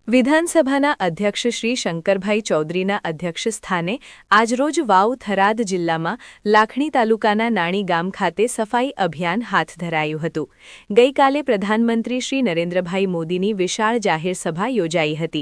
વિધાનસભાના અધ્યક્ષ શ્રી શંકરભાઈ ચૌધરીના અધ્યક્ષસ્થાને આજરોજ વાવ થરાદ જિલ્લામાં લાખણી તાલુકાના નાણી ગામ ખાતે સફાઈ અભિયાન હાથ ધરાયું હતું। ગઈકાલે પ્રધાનમંત્રી શ્રી નરેન્દ્રભાઈ મોદીની વિશાળ જાહેર સભા યોજાઈ હતી,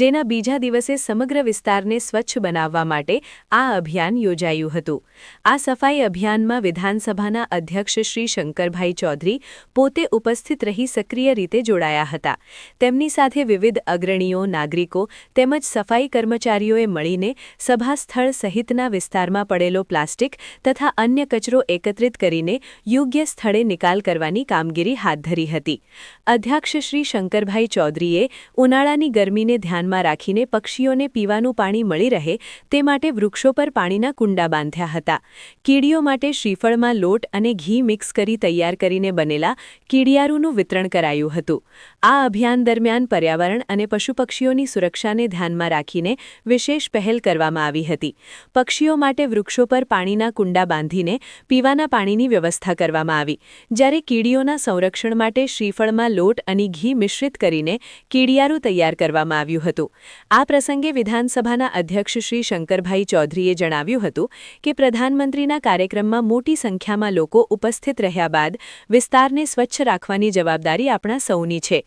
જેના બીજા દિવસે સમગ્ર વિસ્તારને સ્વચ્છ બનાવવા માટે આ અભિયાન યોજાયું હતું। આ સફાઈ અભિયાનમાં વિધાનસભાના અધ્યક્ષ શ્રી શંકરભાઈ ચૌધરી પોતે ઉપસ્થિત રહી સક્રિય રીતે જોડાયા હતા। તેમની સાથે વિવિધ અગ્રણીઓ, નાગરિકો તેમજ સફાઈ કર્મચારીઓએ મળીને સભા સ્થળ સહિતના વિસ્તારમાં પડેલો પ્લાસ્ટિક તથા અન્ય કચરો એકત્રિત કરીને યોગ્ય સ્થળે નિકાલ કરવાની કામગીરી હાથ ધરી હતી। અધ્યક્ષ શ્રી શંકરભાઈ ચૌધરીએ ઉનાળાની ગરમીને ધ્યાનમાં રાખીને પક્ષીઓને પીવાનું પાણી મળી રહે તે માટે વૃક્ષો પર પાણીના કુંડા બાંધ્યા હતા। કીડીઓ માટે શ્રીફળમાં લોટ અને ઘી મિક્સ કરી તૈયાર કરીને બનેલા કીડિયારૂનું વિતરણ કરાયું હતું। આ અભિયાન દરમિયાન પર્યાવરણ અને પશુ-પક્ષીઓની સુરક્ષાને ધ્યાનમાં રાખીને વિશેષ પહેલ કરવામાં આવી હતી। પક્ષીઓ માટે વૃક્ષો પર પાણીના કુંડા બાંધીને પીવાના પાણીની વ્યવસ્થા કરવામાં આવી, જ્યારે કીડીઓના સંરક્ષણ માટે શ્રીફળમાં લોટ અને ઘી મિશ્રિત કરીને કીડિયારું તૈયાર કરવામાં આવ્યું હતું। આ પ્રસંગે વિધાનસભાના અધ્યક્ષ શ્રી શંકરભાઈ ચૌધરીએ જણાવ્યું હતું કે પ્રધાનમંત્રીના કાર્યક્રમમાં મોટી સંખ્યામાં લોકો ઉપસ્થિત રહ્યા બાદ વિસ્તારને સ્વચ્છ રાખવાની જવાબદારી આપણા સૌની છે।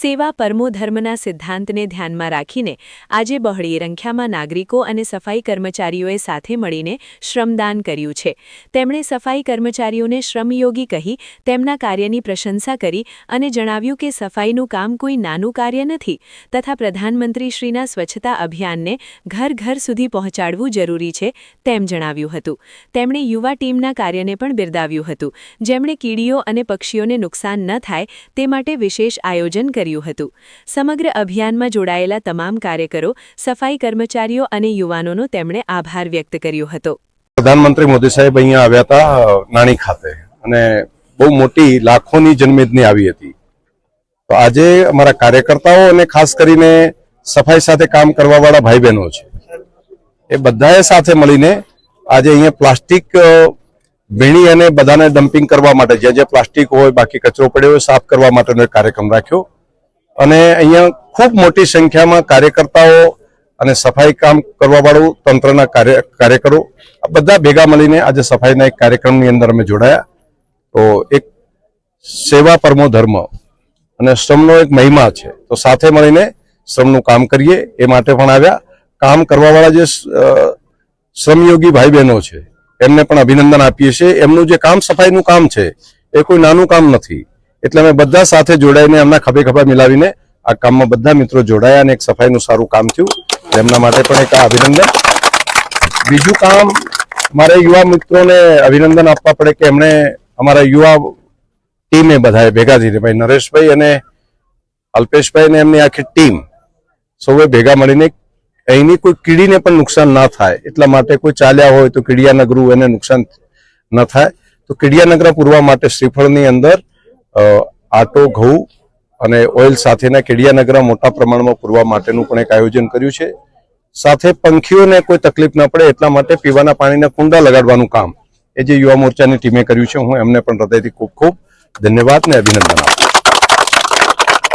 સેવા પરમો ધર્મના સિદ્ધાંતને ધ્યાનમાં રાખીને આજે બહોળી સંખ્યામાં નાગરિકો અને સફાઈ કર્મચારીઓએ સાથે મળીને શ્રમદાન કર્યું છે। તેમણે સફાઈ કર્મચારીઓને શ્રમયોગી કહી તેમના કાર્યની પ્રશંસા કરી અને જણાવ્યું કે સફાઈનું કામ કોઈ નાનું કાર્ય નથી તથા પ્રધાનમંત્રીશ્રીના સ્વચ્છતા અભિયાનને ઘર ઘર સુધી પહોંચાડવું જરૂરી છે તેમ જણાવ્યું હતું। તેમણે યુવા ટીમના કાર્યને પણ બિરદાવ્યું હતું, જેમણે કીડીઓ અને પક્ષીઓને નુકસાન ન થાય તે માટે વિશેષ આયોજન કર્યું હતું। સમગ્ર અભિયાનમાં જોડાયેલા તમામ કાર્યકરો, સફાઈ કર્મચારીઓ અને યુવાનોનો તેમણે આભાર વ્યક્ત કર્યો હતો। પ્રધાનમંત્રી મોદી સાહેબ અહીંયા આવ્યા હતા નાણી ખાતે અને બહુ મોટી લાખોની જનમેદની આવી હતી। તો આજે અમારા કાર્યકર્તાઓ અને ખાસ કરીને સફાઈ સાથે કામ કરવાવાળા ભાઈ બહેનો છે, એ બધાએ સાથે મળીને આજે અહીંયા પ્લાસ્ટિક ભીણી અને બધાને ડમ્પિંગ કરવા માટે જે પ્લાસ્ટિક હોય, બાકી કચરો પડ્યો હોય, સાફ કરવા માટેનો એક કાર્યક્રમ રાખ્યો અને અહીંયા ખૂબ મોટી સંખ્યામાં કાર્યકર્તાઓ અને સફાઈ કામ કરવાવાળું તંત્રના કાર્યકરો આ બધા ભેગા મળીને આજે સફાઈના એક કાર્યક્રમની અંદર અમે જોડાયા। તો એક સેવા પરમો ધર્મ અને શ્રમનો એક મહિમા છે, તો સાથે મળીને શ્રમનું કામ કરીએ એ માટે પણ આવ્યા। કામ કરવાવાળા જે શ્રમયોગી ભાઈ બહેનો છે એમને પણ અભિનંદન આપીએ છીએ। એમનું જે કામ સફાઈનું કામ છે એ કોઈ નાનું કામ નથી, એટલે અમે બધા સાથે જોડાઈને એમના ખભે ખભા મિલાવીને આ કામમાં બધા મિત્રો જોડાયા અને એક સફાઈનું સારું કામ થયું, એમના માટે પણ એક અભિનંદન। બીજું કામ મારે યુવા મિત્રોને અભિનંદન આપવા પડે કે એમણે અમારા યુવા ટીમે બધાએ ભેગા થઈને ભાઈ નરેશભાઈ અને અલ્પેશભાઈ અને એમની આખી ટીમ સૌએ ભેગા મળીને અહીંની કોઈ કીડીને પણ નુકસાન ના થાય એટલા માટે કોઈ ચાલ્યા હોય તો કીડિયાનગરું એને નુકસાન ન થાય તો કીડિયાનગર પૂરવા માટે શ્રીફળની અંદર આટો, ઘઉં અને ઓઇલ સાથેના કીડિયાનગર મોટા પ્રમાણમાં પૂરવા માટેનું પણ એક આયોજન કર્યું છે। સાથે પંખીઓને કોઈ તકલીફ ન પડે એટલા માટે પીવાના પાણીના કુંડા લગાડવાનું કામ એ જે યુવા મોરચાની ટીમે કર્યું છે, હું એમને પણ હૃદયથી ખૂબ ખૂબ ધન્યવાદ ને અભિનંદન આપું છું।